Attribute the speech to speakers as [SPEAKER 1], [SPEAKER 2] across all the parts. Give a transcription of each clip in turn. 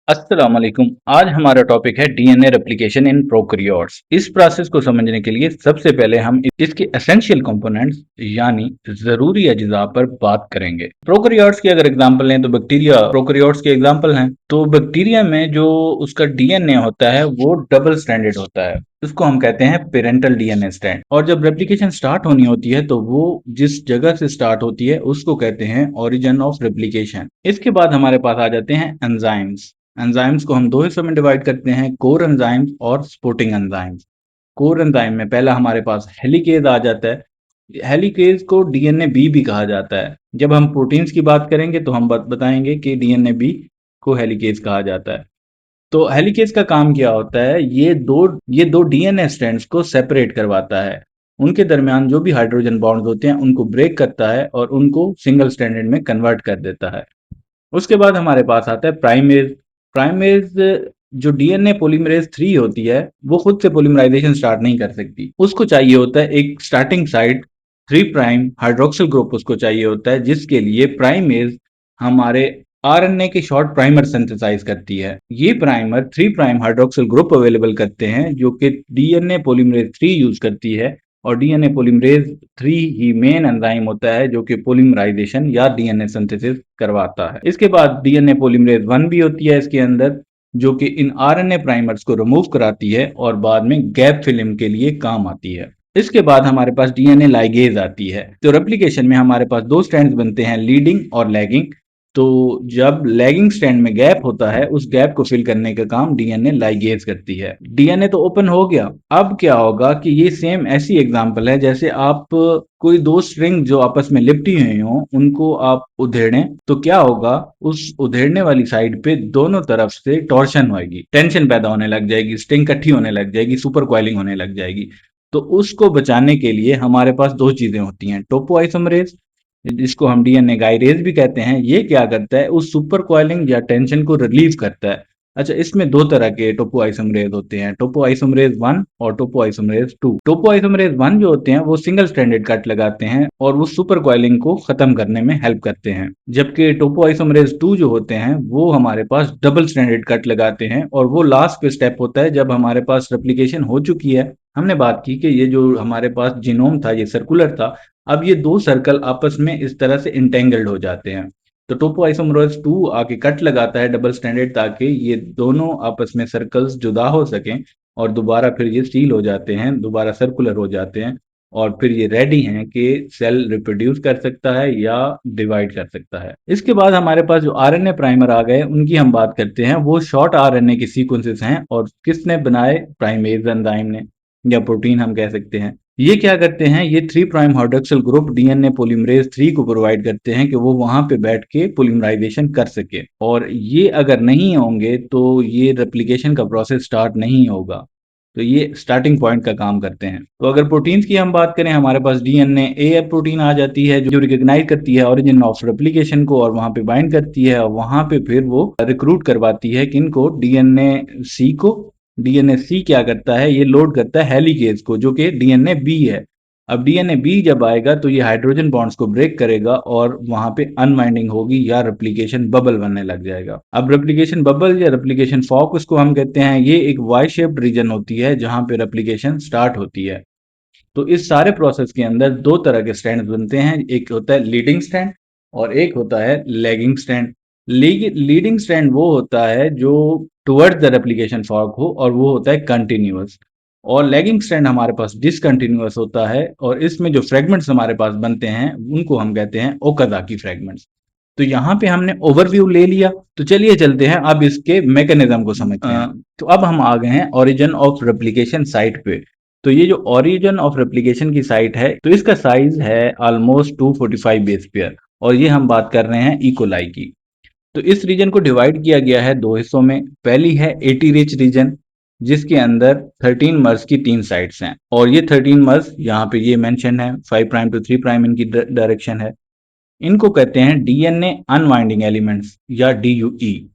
[SPEAKER 1] अस्सलाम वालेकुम। आज हमारा टॉपिक है डीएनए रेप्लिकेशन इन प्रोकैरियोट्स। इस प्रोसेस को समझने के लिए सबसे पहले हम इसके एसेंशियल कंपोनेंट्स यानी जरूरी अज्जा पर बात करेंगे। प्रोकैरियोट्स की अगर एग्जांपल लें तो बैक्टीरिया प्रोकैरियोट्स के एग्जांपल हैं। तो बैक्टीरिया में जो उसका डीएनए होता है वो डबल स्ट्रैंडेड होता है, उसको हम कहते हैं पेरेंटल डीएनए स्ट्रैंड। और जब रेप्लिकेशन स्टार्ट होनी होती है तो वो जिस जगह से स्टार्ट होती है उसको कहते हैं ओरिजिन ऑफ रेप्लिकेशन। इसके बाद हमारे पास आ जाते हैं एंजाइम्स। एंजाइम्स को हम दो हिस्सों में डिवाइड करते हैं, कोर एंजाइम्स और सपोर्टिंग एंजाइम्स। कोर एंजाइम में पहला हमारे पास हेलिकेज आ जाता है। हेलिकेज को डीएनए बी भी कहा जाता है। जब हम प्रोटीन्स की बात करेंगे तो हम बताएंगे कि डीएनए बी को हेलिकेज कहा जाता है। तो हेलिकेज का काम क्या होता है, ये दो डीएनए स्ट्रैंड्स को सेपरेट करवाता है। उनके दरमियान जो भी हाइड्रोजन बॉन्ड्स होते हैं उनको ब्रेक करता है और उनको सिंगल स्ट्रैंडेड में कन्वर्ट कर देता है। उसके बाद हमारे पास आता है प्राइमेज। प्राइमेज जो डीएनए पॉलीमरेज 3 होती है वो खुद से पॉलीमराइजेशन स्टार्ट नहीं कर सकती, उसको चाहिए होता है एक starting site 3 prime hydroxyl group उसको चाहिए होता है, जिसके लिए प्राइमेज हमारे आरएनए के शॉर्ट प्राइमर सिंथेसाइज करती है। ये primer 3 prime hydroxyl group available करते हैं जो कि डीएनए पॉलीमरेज 3 यूज करती है। और डीएनए पॉलीमरेज 3 ही मेन एंजाइम होता है जो कि पॉलीमराइजेशन या डीएनए सिंथेसिस करवाता है। इसके बाद डीएनए पॉलीमरेज 1 भी होती है इसके अंदर, जो कि इन आरएनए प्राइमर्स को रिमूव कराती है और बाद में गैप फिलिंग के लिए काम आती है। इसके बाद हमारे पास डीएनए लाइगेज आती है। तो रेप्लिकेशन में हमारे पास दो स्ट्रैंड्स बनते हैं, लीडिंग और लैगिंग। तो जब लैगिंग स्ट्रैंड में गैप होता है उस गैप को फिल करने का काम डीएनए लाइगेज करती है। डीएनए तो ओपन हो गया, अब क्या होगा कि ये सेम ऐसी एग्जांपल है जैसे आप कोई दो स्ट्रिंग जो आपस में लिपटी हुई हो उनको आप उधेड़ें तो क्या होगा, उस उधेड़ने वाली साइड पे दोनों तरफ से टॉर्शन होगी, टेंशन पैदा होने लग जाएगी, स्ट्रिंग इकट्ठी होने लग जाएगी, सुपर कॉइलिंग होने लग जाएगी। तो उसको बचाने के लिए हमारे पास दो चीजें होती हैं, टोपोआइसोमरेज जिसको हम डीएनए गाइरेज भी कहते हैं। ये क्या करता है, उस सुपर कॉइलिंग या टेंशन को रिलीव करता है। अच्छा, इसमें दो तरह के टोपोआइसोमरेज होते हैं, टोपोआइसोमरेज 1 और टोपोआइसोमरेज 2। टोपोआइसोमरेज 1 जो होते हैं वो सिंगल स्ट्रैंडेड कट लगाते हैं और वो सुपर कॉइलिंग को खत्म करने में हेल्प करते हैं, जबकि टोपोआइसोमरेज 2 जो होते हैं वो हमारे पास डबल स्ट्रैंडेड कट लगाते हैं और वो लास्ट पे स्टेप होता है जब हमारे पास रेप्लिकेशन हो चुकी है। हमने बात की कि ये जो हमारे पास जीनोम था ये सर्कुलर था, अब ये दो सर्कल आपस में इस तरह से इंटेंगल्ड हो जाते हैं। तो टोपोआइसोमरेज 2 आके कट लगाता है डबल स्टैंडर्ड ताकि ये दोनों आपस में सर्कल्स जुदा हो सकें और दोबारा फिर ये सील हो जाते हैं, दोबारा सर्कुलर हो जाते हैं और फिर ये रेडी हैं कि सेल रिप्रोड्यूस कर सकता है या डिवाइड कर सकता है। इसके बाद हमारे पास जो आरएनए प्राइमर आ गए उनकी हम बात करते हैं। वो शॉर्ट आरएनए के सीक्वेंसेस हैं और किसने बनाए, प्राइमेज एंजाइम ने या प्रोटीन हम कह सकते हैं। ये क्या करते हैं, ये 3 prime hydroxyl group DNA polymerase 3 को प्रोवाइड करते हैं कि वो वहां पे बैठ के पॉलीमराइजेशन कर सके, और ये अगर नहीं होंगे तो ये रेप्लिकेशन का प्रोसेस स्टार्ट नहीं होगा। तो ये स्टार्टिंग पॉइंट का काम करते हैं। तो अगर प्रोटीन्स की हम बात करें, हमारे पास डीएनए ए प्रोटीन आ जाती है जो रिकॉग्नाइज करती है ओरिजिन ऑफ रेप्लिकेशन को और वहां पे बाइंड करती है और वहां पे फिर वो रिक्रूट करवाती है किनको, डीएनए सी को। डीएनए सी क्या करता है, ये लोड करता है हेलिकेज को जो कि डीएनए बी है। अब डीएनए बी जब आएगा तो ये हाइड्रोजन बॉन्ड्स को ब्रेक करेगा और वहां पे अनवाइंडिंग होगी या रेप्लिकेशन बबल बनने लग जाएगा। अब रेप्लिकेशन बबल या रेप्लिकेशन फॉक उसको हम कहते हैं, ये एक वाई शेप्ड रीजन होती है जहां पे रेप्लिकेशन स्टार्ट होती है। तो इस सारे प्रोसेस के अंदर दो तरह के स्ट्रैंड बनते हैं, एक होता है लीडिंग स्ट्रैंड और एक होता है लैगिंग स्ट्रैंड। लीडिंग स्ट्रैंड वो होता है जो टुवर्ड्स द रेप्लिकेशन फॉर्क हो और वो होता है कंटिन्यूअस, और लैगिंग स्ट्रैंड हमारे पास डिसकंटिन्यूअस होता है और इसमें जो फ्रेगमेंट्स हमारे पास बनते हैं उनको हम कहते हैं ओकाजाकी फ्रेगमेंट्स। तो यहाँ पे हमने ओवरव्यू ले लिया, तो चलिए चलते हैं अब इसके मैकेनिज्म को समझते हैं। तो अब हम आ गए हैं ओरिजिन ऑफ रेप्लिकेशन साइट पे। तो ये जो ओरिजिन ऑफ रेप्लिकेशन की साइट है तो इसका साइज है ऑलमोस्ट 245 बेस पेयर, और ये हम बात कर रहे हैं इकोलाई की। तो इस रीजन को डिवाइड किया गया है दो हिस्सों में। पहली है 80 रिच रीजन जिसके अंदर 13 मर्स की 3 साइट्स हैं, और ये 13 मर्स यहाँ पे ये मेंशन है, 5 प्राइम टू 3 प्राइम इनकी डायरेक्शन है। इनको कहते हैं डीएनए अनवाइंडिंग एलिमेंट्स या डीयूई।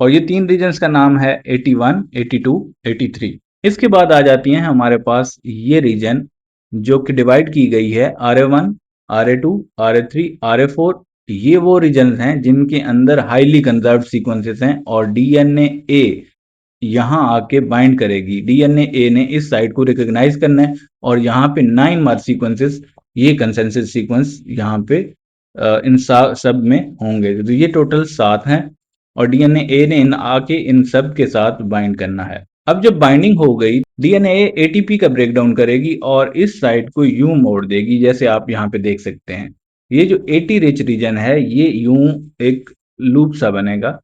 [SPEAKER 1] और ये तीन रीजन्स का नाम है 81, 82, 83। इसके बाद आ जाती हैं हमारे पास ये रीजन जो कि डिवाइड की गई है RA1, RA2, RA3, RA4, ये वो रीजन्स हैं जिनके अंदर हाईली कंजर्व्ड सीक्वेंसेस हैं और डीएनए ए यहाँ आके बाइंड करेगी। डीएनए ए ने इस साइट को रिकॉग्नाइज करना है और यहाँ पे 9 मार्क सीक्वेंसेस, ये कंसेंसस सीक्वेंस यहाँ पे इन सब में होंगे। तो ये टोटल 7 हैं और डीएनए ए ने इन आके इन सब के साथ बाइंड करना है। अब जब बाइंडिंग हो गई, डीएनए एटीपी का ब्रेकडाउन करेगी और इस साइट को यूं मोड़ देगी, जैसे आप यहाँ पे देख सकते हैं। ये जो एटी रिच रीजन है, ये यूं एक लूप सा बनेगा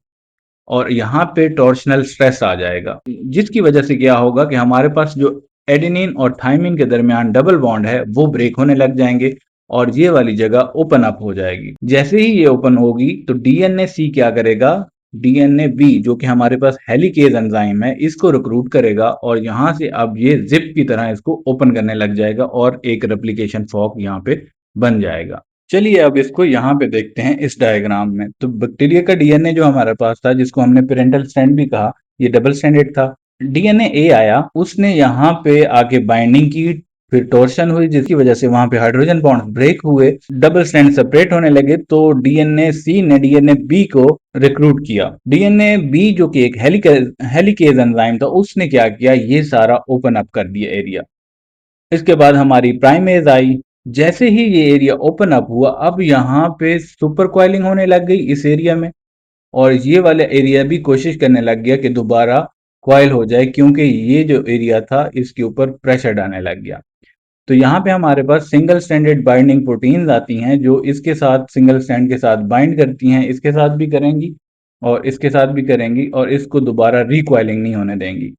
[SPEAKER 1] और यहाँ पे टॉर्शनल स्ट्रेस आ जाएगा, जिसकी वजह से क्या होगा कि हमारे पास जो एडेनिन और थाइमिन के दरमियान डबल बॉन्ड है वो ब्रेक होने लग जाएंगे और ये वाली जगह ओपन अप हो जाएगी। जैसे ही ये ओपन होगी तो डीएनए सी क्या करेगा, डीएनए बी जो कि हमारे पास हेलिकेज एंजाइम है, इसको रिक्रूट करेगा और यहाँ से अब ये जिप की तरह इसको ओपन करने लग जाएगा और एक रेप्लिकेशन फॉर्क यहाँ पे बन जाएगा। चलिए अब इसको यहाँ पे देखते हैं इस डायग्राम में। तो बैक्टीरिया का डीएनए जो हमारे पास था, जिसको हमने पेरेंटल स्ट्रैंड भी कहा, ये डबल स्ट्रैंडेड था। डीएनए ए आया, उसने यहाँ पे आके बाइंडिंग की, फिर टॉर्शन हुई जिसकी वजह से वहां पे हाइड्रोजन बॉन्ड ब्रेक हुए, डबल स्ट्रैंड सेपरेट होने लगे। तो डीएनए सी ने डीएनए बी को रिक्रूट किया। डीएनए बी जो कि एक हेलिकेज एंजाइम था, उसने क्या किया, ये सारा ओपन अप कर दिया एरिया। इसके बाद हमारी प्राइमेज आई। जैसे ही ये एरिया ओपन अप हुआ, अब यहाँ पे सुपर कॉइलिंग होने लग गई इस एरिया में और ये वाला एरिया भी कोशिश करने लग गया कि दोबारा कॉइल हो जाए, क्योंकि ये जो एरिया था इसके ऊपर प्रेशर डालने लग गया। तो यहाँ पे हमारे पास सिंगल स्ट्रैंडेड बाइंडिंग प्रोटीन्स आती हैं जो इसके साथ सिंगल स्ट्रैंड के साथ बाइंड करती हैं, इसके साथ भी करेंगी और इसके साथ भी करेंगी और इसको दोबारा रिकॉइलिंग नहीं होने देंगी।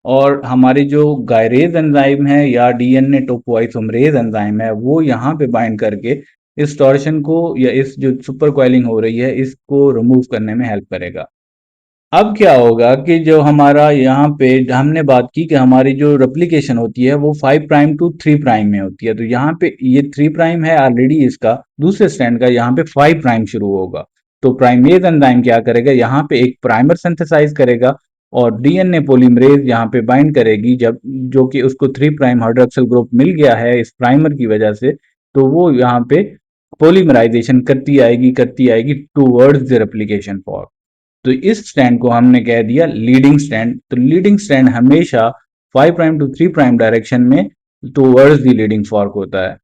[SPEAKER 1] और हमारी जो गायरेज एंजाइम है या डीएनए टोपोइसोमरेज एंजाइम है, वो यहाँ पे बाइंड करके इस टॉर्शन को या इस जो सुपर कॉइलिंग हो रही है इसको रिमूव करने में हेल्प करेगा। अब क्या होगा कि जो हमारा यहाँ पे हमने बात की कि हमारी जो रेप्लिकेशन होती है वो 5 प्राइम टू 3 प्राइम में होती है। तो यहाँ पे ये 3 प्राइम है ऑलरेडी, इसका दूसरे स्ट्रैंड का यहाँ पे 5 प्राइम शुरू होगा। तो प्राइमेज एंजाइम क्या करेगा, यहाँ पे एक प्राइमर सिंथेसाइज करेगा और डीएनए पॉलीमरेज यहाँ पे बाइंड करेगी, जब जो कि उसको 3 प्राइम हाइड्रोक्सिल ग्रुप मिल गया है इस प्राइमर की वजह से, तो वो यहाँ पे पॉलीमराइजेशन करती आएगी टूवर्ड्स द रेप्लिकेशन फॉर्म। तो इस स्ट्रैंड को हमने कह दिया लीडिंग स्ट्रैंड। तो लीडिंग स्ट्रैंड हमेशा 5 प्राइम टू 3 प्राइम डायरेक्शन में टूवर्ड्स द लीडिंग फॉर्क होता है।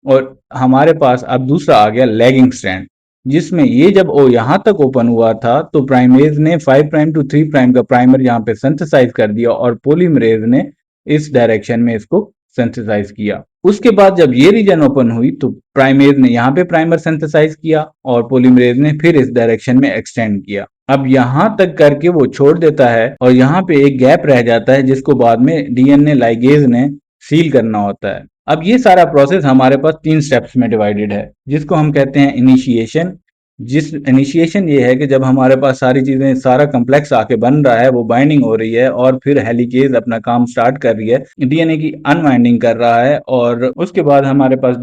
[SPEAKER 1] और हमारे पास अब दूसरा आ गया लैगिंग स्ट्रैंड, जिसमें ये जब ओ यहां तक ओपन हुआ था तो प्राइमेज ने 5 प्राइम टू 3 प्राइम का प्राइमर यहाँ पे सिंथेसाइज कर दिया और पोलीमरेज ने इस डायरेक्शन में इसको सिंथेसाइज किया। उसके बाद जब ये रीजन ओपन हुई तो प्राइमेज ने यहाँ पे प्राइमर सिंथेसाइज किया और पोलीमरेज ने फिर इस डायरेक्शन में एक्सटेंड किया। अब यहां तक करके वो छोड़ देता है और यहाँ पे एक गैप रह जाता है जिसको बाद में डीएनए लाइगेज ने सील करना होता है। अब ये सारा प्रोसेस हमारे पास 3 स्टेप्स में डिवाइडेड है, जिसको हम कहते हैं इनिशिएशन। जिस इनिशिएशन ये है कि जब हमारे पास सारी चीजें, सारा कम्प्लेक्स आके बन रहा है, वो बाइंडिंग हो रही है और फिर हेलिकेज अपना काम स्टार्ट कर रही है, डीएनए की अनवाइंडिंग कर रहा है और उसके बाद हमारे पास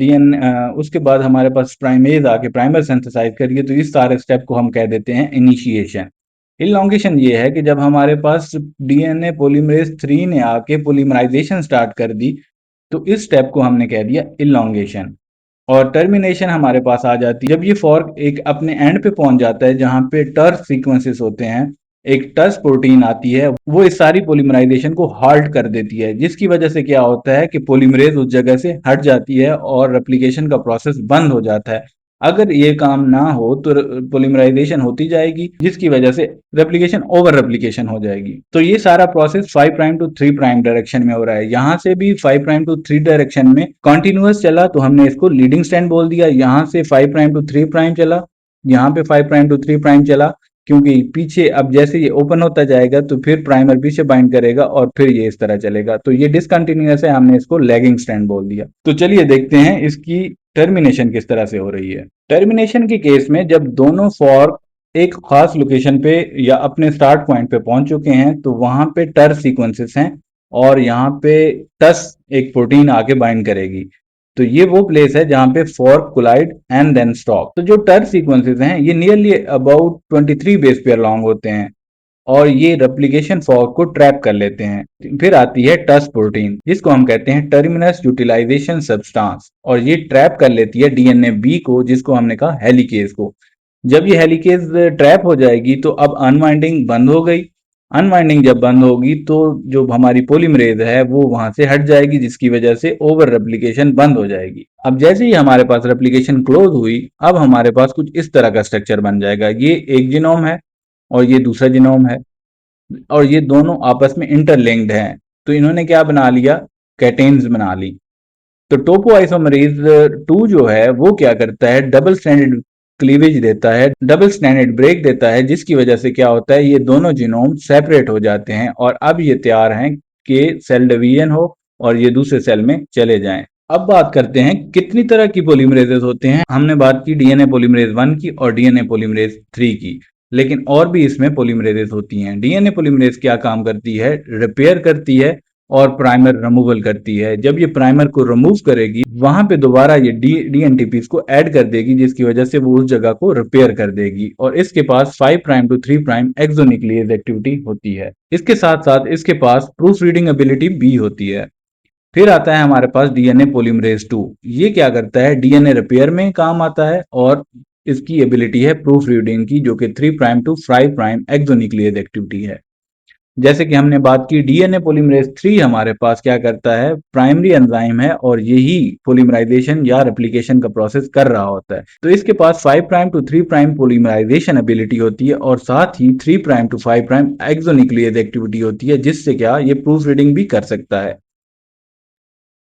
[SPEAKER 1] उसके बाद हमारे पास प्राइमेज आके प्राइमर सिंथेसाइज करिए। तो इस सारे स्टेप को हम कह देते हैं इनिशिएशन। इलॉन्गेशन ये है कि जब हमारे पास डीएनए पॉलीमरेज 3 ने आके पॉलीमराइजेशन स्टार्ट कर दी, तो इस स्टेप को हमने कह दिया इलॉन्गेशन। और टर्मिनेशन हमारे पास आ जाती है जब ये फॉर्क एक अपने एंड पे पहुंच जाता है जहां पे टर्स सीक्वेंसेस होते हैं। एक टर्स प्रोटीन आती है, वो इस सारी पोलीमराइजेशन को हाल्ट कर देती है, जिसकी वजह से क्या होता है कि पोलीमरेज उस जगह से हट जाती है और रेप्लिकेशन का प्रोसेस बंद हो जाता है। अगर ये काम ना हो तो पोलीमराइजेशन होती जाएगी, जिसकी वजह से रेप्लिकेशन ओवर रेप्लिकेशन हो जाएगी। तो ये सारा process 5 prime to 3 prime direction में हो रहा है। यहाँ से भी 5 प्राइम टू 3 डायरेक्शन में कॉन्टिन्यूअस चला तो हमने इसको लीडिंग स्ट्रैंड बोल दिया। यहाँ से 5 प्राइम टू 3 प्राइम चला, यहाँ पे 5 प्राइम टू 3 प्राइम चला, क्योंकि पीछे अब जैसे ये ओपन होता जाएगा तो फिर प्राइमर पीछे बाइंड करेगा और फिर ये इस तरह चलेगा। तो ये डिसकंटिन्यूअस है, हमने इसको लैगिंग स्ट्रैंड बोल दिया। तो चलिए देखते हैं इसकी टर्मिनेशन किस तरह से हो रही है। टर्मिनेशन के केस में जब दोनों फॉर्क एक खास लोकेशन पे या अपने स्टार्ट पॉइंट पे पहुंच चुके हैं तो वहां पे टर सीक्वेंसेस हैं और यहाँ पे टस एक प्रोटीन आके बाइंड करेगी। तो ये वो प्लेस है जहां पे fork collide and then stop. तो जो टर सीक्वेंसेस हैं ये nearly about 23 base pair long होते हैं और ये रेप्लिकेशन फॉर्क को ट्रैप कर लेते हैं। फिर आती है टस प्रोटीन, जिसको हम कहते हैं टर्मिनस यूटिलाइजेशन सब्सटेंस, और ये ट्रैप कर लेती है डीएनए बी को, जिसको हमने कहा हेलिकेज को। जब ये हेलिकेज ट्रैप हो जाएगी तो अब अनवाइंडिंग बंद हो गई। अनवाइंडिंग जब बंद होगी तो जो हमारी पॉलीमरेज है वो वहां से हट जाएगी, जिसकी वजह से ओवर रेप्लिकेशन बंद हो जाएगी। अब जैसे ही हमारे पास रेप्लिकेशन क्लोज हुई, अब हमारे पास कुछ इस तरह का स्ट्रक्चर बन जाएगा। ये एक जीनोम है और ये दूसरा जीनोम है, और ये दोनों आपस में इंटरलिंक्ड हैं। तो इन्होंने क्या बना लिया, कैटेन्स बना ली। तो टोपोआइसोमरेज 2 जो है वो क्या करता है, डबल स्ट्रैंडेड क्लीवेज देता है, डबल स्ट्रैंडेड ब्रेक देता है, जिसकी वजह से क्या होता है, ये दोनों जीनोम सेपरेट हो जाते हैं और अब ये तैयार हैं कि सेल डिवीजन हो और ये दूसरे सेल में चले जाएं। अब बात करते हैं कितनी तरह की पॉलीमरेजेस होते हैं। हमने बात की डीएनए पॉलीमरेज 1 की और डीएनए पॉलीमरेज 3 की, लेकिन और भी इसमें पॉलीमरेजेस होती हैं। डीएनए पॉलीमरेज क्या काम करती है, रिपेयर करती है और प्राइमर रिमूवल करती है। जब ये प्राइमर को रिमूव करेगी, वहां पे दोबारा ये डीएनटीपीस को ऐड कर देगी, जिसकी वजह से वो उस जगह को रिपेयर कर देगी। और इसके पास 5 prime to 3 prime exonuclease activity होती है। इसके साथ साथ इसके पास प्रूफ रीडिंग एबिलिटी भी होती है। फिर आता है हमारे पास डीएनए पॉलीमरेज 2। ये क्या करता है, डीएनए रिपेयर में काम आता है और इसकी एबिलिटी है प्रूफ रीडिंग की, जो कि 3 prime to 5 prime exonuclease activity है। जैसे कि हमने बात की, डीएनए पॉलीमरेज 3 हमारे पास क्या करता है, प्राइमरी एंजाइम है और यही पॉलीमराइजेशन या रेप्लिकेशन का प्रोसेस कर रहा होता है। तो इसके पास 5 prime to 3 prime polymerization ability होती है और साथ ही 3 prime to 5 prime exonuclease activity होती है, जिससे क्या ये प्रूफ रीडिंग भी कर सकता है।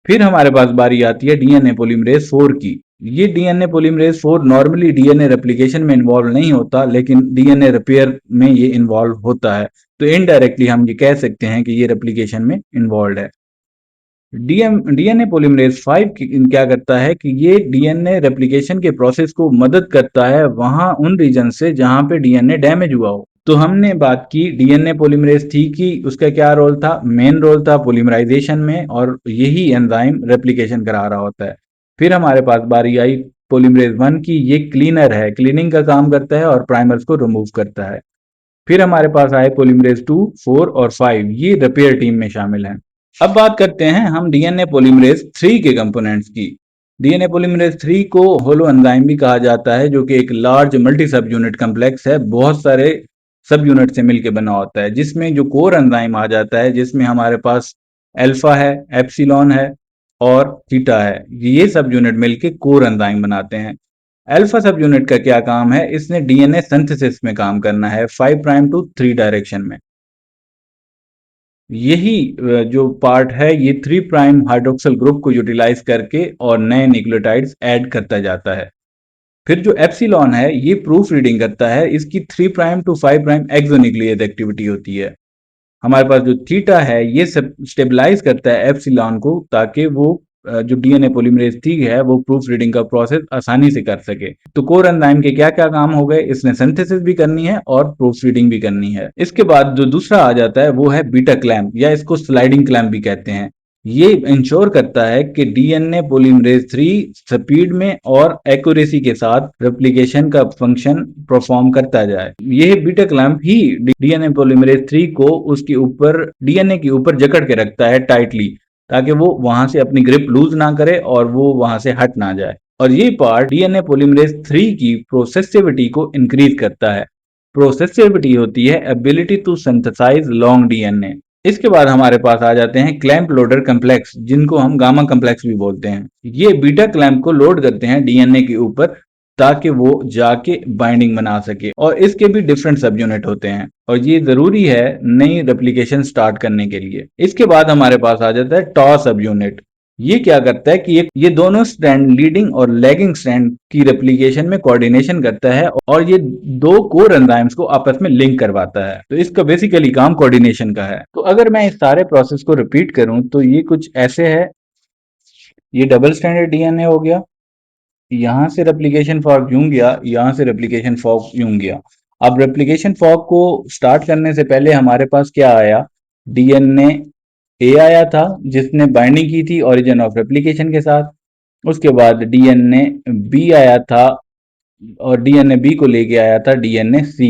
[SPEAKER 1] फिर हमारे पास बारी आती है डीएनए पॉलीमरेज 4 की। ये DNA polymerase 4 normally DNA replication में इन्वॉल्व नहीं होता, लेकिन डीएनए रिपेयर में ये इन्वॉल्व होता है। तो इनडायरेक्टली हम ये कह सकते हैं कि ये रेप्लिकेशन में इन्वॉल्व है। डीएनए पॉलीमरेज 5 क्या करता है कि ये डीएनए रेप्लिकेशन के प्रोसेस को मदद करता है वहां उन रीजन से जहां पे डीएनए डैमेज हुआ हो। तो हमने बात की डीएनए पॉलीमरेज 3 की, उसका क्या रोल था, मेन रोल था पॉलीमराइजेशन में, और यही एंजाइम रेप्लिकेशन करा रहा होता है। फिर हमारे पास बारी आई पॉलीमरेज 1 की। ये क्लीनर है, क्लीनिंग का काम करता है और प्राइमर्स को रिमूव करता है। फिर हमारे पास आए पॉलीमरेज 2, 4 और 5, ये रिपेयर टीम में शामिल हैं। अब बात करते हैं हम डीएनए पॉलीमरेज 3 के कंपोनेंट्स की। डीएनए पॉलीमरेज 3 को होलो एंजाइम भी कहा जाता है, जो कि एक लार्ज मल्टी सब यूनिट कम्प्लेक्स है, बहुत सारे सब यूनिट से मिलकर बना होता है, जिसमें जो कोर एंजाइम आ जाता है, जिसमें हमारे पास अल्फा है, एप्सिलॉन है और थीटा है। ये सब यूनिट मिलके कोर एंजाइम बनाते हैं। अल्फा सब यूनिट का क्या काम है, इसने डीएनए सिंथेसिस में काम करना है 5 प्राइम टू 3 डायरेक्शन में। यही जो पार्ट है, ये 3 प्राइम हाइड्रोक्सिल ग्रुप को यूटिलाइज करके और नए न्यूक्लियोटाइड्स ऐड करता जाता है। फिर जो एप्सिलॉन है, ये प्रूफ रीडिंग करता है, इसकी 3 prime to 5 prime exonuclease activity होती है। हमारे पास जो थीटा है, ये सब स्टेबलाइज करता है एप्सिलॉन को, ताकि वो जो डीएनए पॉलीमरेज 3 है वो प्रूफ रीडिंग का प्रोसेस आसानी से कर सके। तो कोर एंजाइम के क्या क्या काम हो गए, इसने सिंथेसिस भी करनी है और प्रूफ रीडिंग भी करनी है। इसके बाद जो दूसरा आ जाता है वो है बीटा क्लैम्प, या इसको स्लाइडिंग क्लैम्प भी कहते हैं। ये इंश्योर करता है कि डीएनए पॉलीमरेज 3 स्पीड में और एक्यूरेसी के साथ रेप्लिकेशन का फंक्शन परफॉर्म करता जाए। यह बीटा क्लैम्प ही डीएनए पॉलीमरेज 3 को उसके ऊपर, डीएनए के ऊपर जकड़ के रखता है टाइटली, ताकि वो वहां से अपनी ग्रिप लूज ना करे और वो वहां से हट ना जाए। और ये पार्ट डीएनए पॉलीमरेज 3 की प्रोसेसिविटी को इंक्रीज करता है। प्रोसेसिविटी होती है ability to synthesize long DNA. इसके बाद हमारे पास आ जाते हैं क्लैंप लोडर कम्प्लेक्स, जिनको हम गामा कम्प्लेक्स भी बोलते हैं। ये बीटा क्लैंप को लोड करते हैं डीएनए के ऊपर, ताकि वो जाके बाइंडिंग बना सके। और इसके भी डिफरेंट सब यूनिट होते हैं और ये जरूरी है नई रेप्लिकेशन स्टार्ट करने के लिए। इसके बाद हमारे पास आ जाता है टॉ सब यूनिट। ये क्या करता है कि ये दोनों स्ट्रैंड, लीडिंग और लैगिंग स्ट्रैंड की रेप्लिकेशन में कोऑर्डिनेशन करता है और ये दो कोर एंजाइम्स को आपस में लिंक करवाता है। तो इसका बेसिकली काम कोऑर्डिनेशन का है। तो अगर मैं इस सारे प्रोसेस को रिपीट करूं तो ये कुछ ऐसे है। ये डबल स्ट्रैंडेड डीएनए हो गया, यहां से रेप्लिकेशन फॉर्क यूं गया, यहां से रेप्लिकेशन फॉर्क यूं गया। अब रेप्लिकेशन फॉर्क को स्टार्ट करने से पहले हमारे पास क्या आया, डीएनए ए आया था, जिसने बाइंडिंग की थी ओरिजिन ऑफ रेप्लिकेशन के साथ। उसके बाद डीएनए बी आया था और डीएनए बी को लेके आया था डीएनए सी।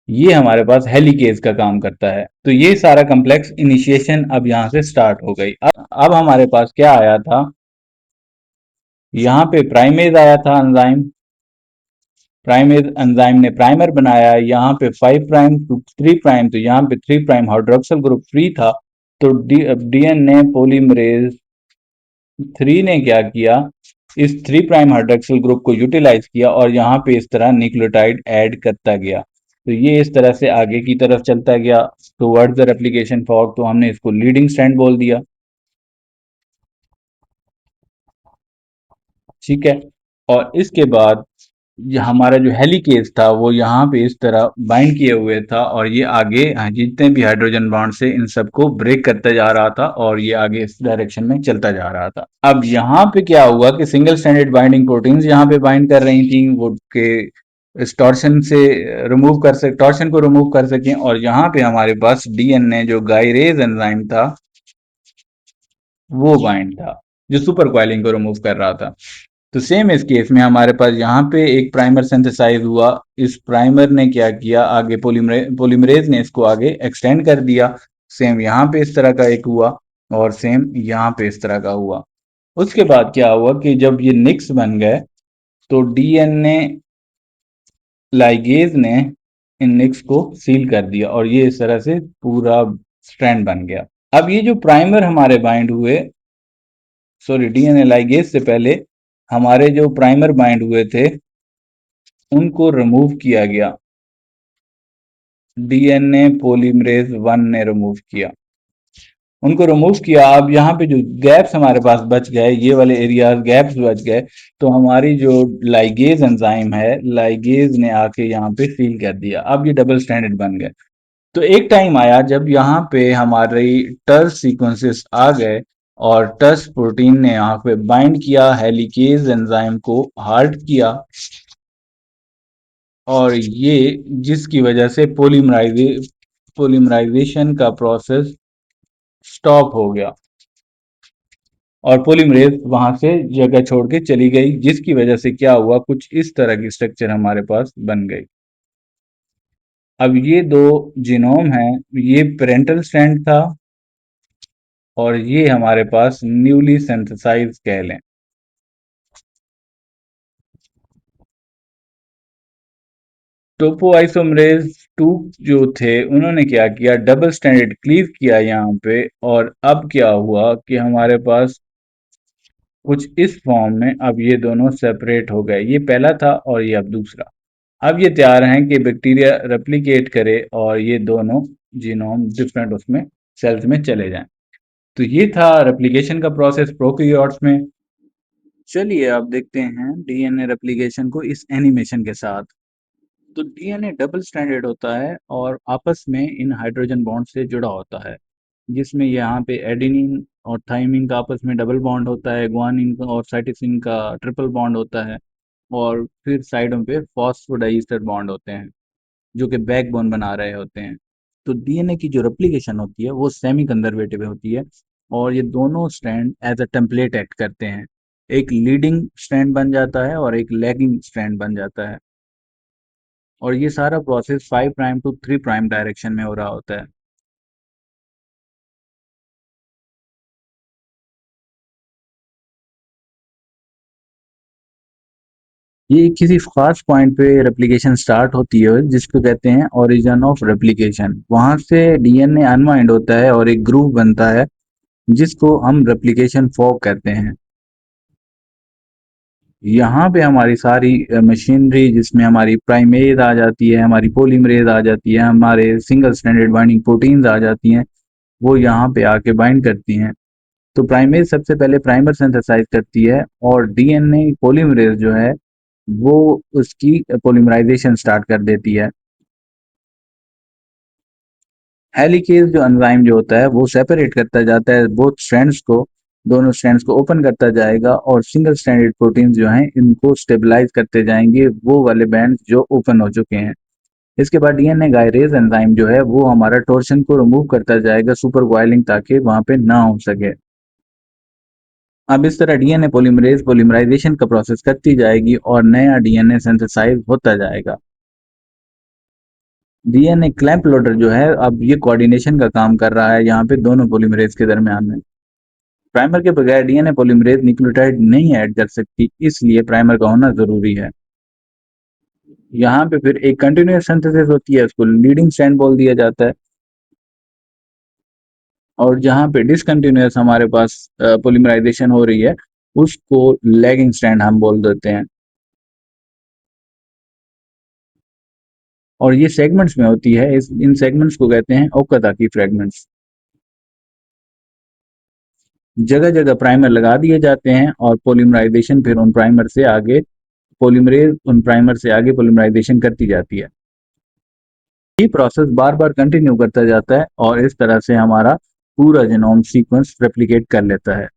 [SPEAKER 1] ये हमारे पास हेलिकेज का काम करता है। तो ये सारा कम्प्लेक्स इनिशिएशन अब यहाँ से स्टार्ट हो गई। अब हमारे पास क्या आया था, यहाँ पे प्राइमेज आया था एंजाइम। प्राइमेज एंजाइम ने प्राइमर बनाया, यहाँ पे 5 प्राइम टू 3 प्राइम, तो यहाँ पे 3 प्राइम हाइड्रोक्सिल ग्रुप फ्री था। तो डीएनए पॉलीमरेज 3 ने क्या किया, इस 3 प्राइम हाइड्रोक्सिल ग्रुप को यूटिलाइज किया और यहाँ पे इस तरह न्यूक्लियोटाइड ऐड करता गया। तो ये इस तरह से आगे की तरफ चलता गया टुवर्ड्स द रेप्लिकेशन फॉर्क। तो हमने इसको लीडिंग स्ट्रैंड बोल दिया, ठीक है। और इसके बाद ये हमारा जो हेलिकेज था वो यहाँ पे इस तरह बाइंड किए हुए था, और ये आगे जितने भी हाइड्रोजन बॉन्ड से इन सबको ब्रेक करता जा रहा था, और ये आगे इस डायरेक्शन में चलता जा रहा था। अब यहाँ पे क्या हुआ कि सिंगल स्ट्रैंडेड बाइंडिंग प्रोटीन्स यहाँ पे बाइंड कर रही थी, वो के इस टॉर्शन से रिमूव कर सक टॉर्शन को रिमूव कर सकें। और यहाँ पे हमारे पास डीएनए जो गायरेज एंजाइम था वो बाइंड था, जो सुपर क्वाइलिंग को रिमूव कर रहा था। तो सेम इस केस में हमारे पास यहाँ पे एक प्राइमर सिंथेसाइज हुआ। इस प्राइमर ने क्या किया, आगे पोलीमरेज ने इसको आगे एक्सटेंड कर दिया। सेम यहाँ पे इस तरह का एक हुआ, और सेम यहाँ पे इस तरह का हुआ। उसके बाद क्या हुआ कि जब ये निक्स बन गए तो डीएनए लाइगेज ने इन निक्स को सील कर दिया, और ये इस तरह से पूरा स्ट्रैंड बन गया। अब ये जो प्राइमर हमारे बाइंड हुए, सॉरी डीएनए लाइगेज से पहले हमारे जो प्राइमर बाइंड हुए थे उनको रिमूव किया गया, डीएनए पॉलीमरेज 1 ने रिमूव किया, उनको रिमूव किया। अब यहाँ पे जो गैप्स हमारे पास बच गए, ये वाले एरियाज गैप्स बच गए, तो हमारी जो लाइगेज एंजाइम है, लाइगेज ने आके यहाँ पे सील कर दिया। अब ये डबल स्टैंडर्ड बन गए। तो एक टाइम आया जब यहाँ पे हमारी टर्स सीक्वेंसेस आ गए, और टर्स प्रोटीन ने यहाँ पे बाइंड किया, हेलिकेज एंजाइम को हार्ड किया, और ये जिसकी वजह से पोलीमराइजेशन का प्रोसेस स्टॉप हो गया, और पोलीमरेज वहां से जगह छोड़ के चली गई, जिसकी वजह से क्या हुआ, कुछ इस तरह की स्ट्रक्चर हमारे पास बन गई। अब ये दो जीनोम हैं, ये पेरेंटल स्ट्रैंड था, और ये हमारे पास न्यूली सिंथेसाइज कह लें। टोपोआइसोमरेज 2 जो थे उन्होंने क्या किया, डबल स्टैंडर्ड क्लीव किया यहाँ पे, और अब क्या हुआ कि हमारे पास कुछ इस फॉर्म में अब ये दोनों सेपरेट हो गए। ये पहला था और ये अब दूसरा। अब ये तैयार हैं कि बैक्टीरिया रेप्लिकेट करे और ये दोनों जीनोम डिफरेंट उसमें सेल्स में चले जाएं। तो ये था रेप्लिकेशन का प्रोसेस प्रोकैरियोट्स में। चलिए अब देखते हैं डीएनए रेप्लिकेशन को इस एनिमेशन के साथ। तो डीएनए डबल स्ट्रैंडेड होता है और आपस में इन हाइड्रोजन बॉन्ड से जुड़ा होता है, जिसमें यहाँ पे एडेनिन और थाइमिन का आपस में डबल बॉन्ड होता है, गुआनिन का और साइटोसिन का ट्रिपल बॉन्ड होता है, और फिर साइडों पे फॉस्फोडाइस्टर बॉन्ड होते हैं जो कि बैकबोन बना रहे होते हैं। तो डीएनए की जो रेप्लिकेशन होती है वो सेमी कंजर्वेटिव होती है, और ये दोनों strand as a template act करते हैं। एक लीडिंग स्ट्रैंड बन जाता है और एक लैगिंग स्ट्रैंड बन जाता है, और ये सारा process 5 prime to 3 prime direction में हो रहा होता है। ये किसी खास पॉइंट पे रेप्लिकेशन स्टार्ट होती है जिसको कहते हैं ओरिजिन ऑफ रेप्लिकेशन। वहां से डीएनए अनवाइंड होता है और एक ग्रुप बनता है जिसको हम रेप्लिकेशन फॉर्क कहते हैं। यहाँ पे हमारी सारी मशीनरी, जिसमें हमारी प्राइमेज आ जाती है, हमारी पोलीमरेज आ जाती है, हमारे सिंगल स्टैंडर्ड बाइंडिंग प्रोटीन्स आ जाती हैं, वो यहाँ पे आके बाइंड करती हैं। तो प्राइमेज सबसे पहले प्राइमर सिंथेसाइज करती है, और डीएनए पोलीमरेज जो है वो उसकी पोलीमराइजेशन स्टार्ट कर देती है। हेलिकेज जो एंजाइम जो होता है वो सेपरेट करता जाता है बोथ स्ट्रैंड्स को, दोनों स्ट्रैंड्स को ओपन करता जाएगा, और सिंगल स्ट्रैंडेड प्रोटीन जो हैं इनको स्टेबलाइज करते जाएंगे, वो वाले बैंड जो ओपन हो चुके हैं। इसके बाद डीएनए गायरेज एंजाइम जो है वो हमारा टोर्शन को रिमूव करता जाएगा सुपर वाइलिंग, ताकि वहां पे ना हो सके। अब इस तरह डीएनए पोलीमरेज पोलीमराइजेशन का प्रोसेस करती जाएगी और नया डीएनए सिंथेसाइज होता जाएगा। डीएनए क्लैंप लोडर जो है अब ये कोऑर्डिनेशन का काम कर रहा है यहाँ पे दोनों पॉलीमरेज के दरमियान में। प्राइमर के बगैर डीएनए पॉलीमरेज न्यूक्लियोटाइड नहीं ऐड कर सकती, इसलिए प्राइमर का होना जरूरी है। यहाँ पे फिर एक कंटिन्यूअस सिंथेसिस होती है, उसको लीडिंग स्ट्रैंड बोल दिया जाता है। और जहाँ पे डिसकंटिन्यूअस हमारे पास पॉलीमराइजेशन हो रही है, उसको लैगिंग स्ट्रैंड हम बोल देते हैं। और ये सेगमेंट्स में होती है, इन सेगमेंट्स को कहते हैं ओकाज़की फ्रेगमेंट्स। जगह जगह प्राइमर लगा दिए जाते हैं और पॉलीमराइजेशन फिर उन प्राइमर से आगे पॉलीमरेज उन प्राइमर से आगे पॉलीमराइजेशन करती जाती है। ये प्रोसेस बार बार कंटिन्यू करता जाता है और इस तरह से हमारा पूरा जीनोम सीक्वेंस रेप्लिकेट कर लेता है।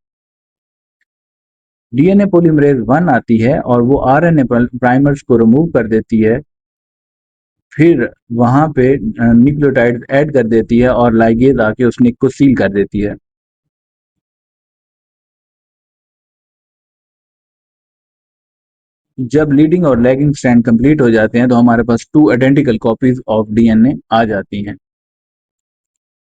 [SPEAKER 1] डीएनए पॉलीमरेज 1 आती है और वो आरएनए प्राइमर्स को रिमूव कर देती है, फिर वहां पे न्यूक्लियोटाइड ऐड कर देती है और लाइगेज आके उस निक को सील कर देती है। जब लीडिंग और लैगिंग स्ट्रैंड कंप्लीट हो जाते हैं तो हमारे पास 2 आइडेंटिकल कॉपीज ऑफ डीएनए आ जाती हैं।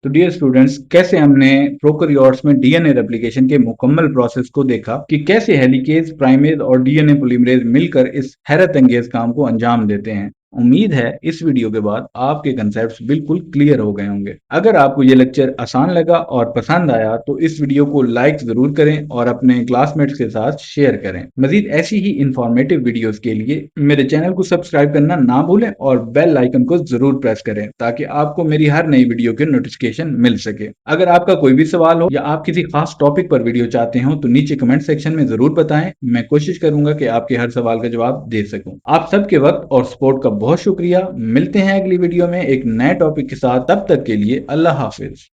[SPEAKER 1] तो डियर स्टूडेंट्स, कैसे हमने प्रोकैरियोट्स में डीएनए रेप्लिकेशन के मुकम्मल प्रोसेस को देखा कि कैसे हेलिकेज, प्राइमेज और डीएनए पॉलीमरेज मिलकर इस हैरत अंगेज काम को अंजाम देते हैं। उम्मीद है इस वीडियो के बाद आपके कंसेप्ट्स बिल्कुल क्लियर हो गए होंगे। अगर आपको ये लेक्चर आसान लगा और पसंद आया तो इस वीडियो को लाइक जरूर करें और अपने क्लासमेट्स के साथ शेयर करें। मजीद ऐसी ही इंफॉर्मेटिव वीडियोस के लिए मेरे चैनल को सब्सक्राइब करना ना भूलें और बेल आइकन को जरूर प्रेस करें ताकि आपको मेरी हर नई वीडियो के नोटिफिकेशन मिल सके। अगर आपका कोई भी सवाल हो या आप किसी खास टॉपिक पर वीडियो चाहते हो तो नीचे कमेंट सेक्शन में जरूर बताएं। मैं कोशिश करूंगा कि आपके हर सवाल का जवाब दे सकूं। आप सबके वक्त और सपोर्ट का बहुत शुक्रिया। मिलते हैं अगली वीडियो में एक नए टॉपिक के साथ। तब तक के लिए अल्लाह हाफिज।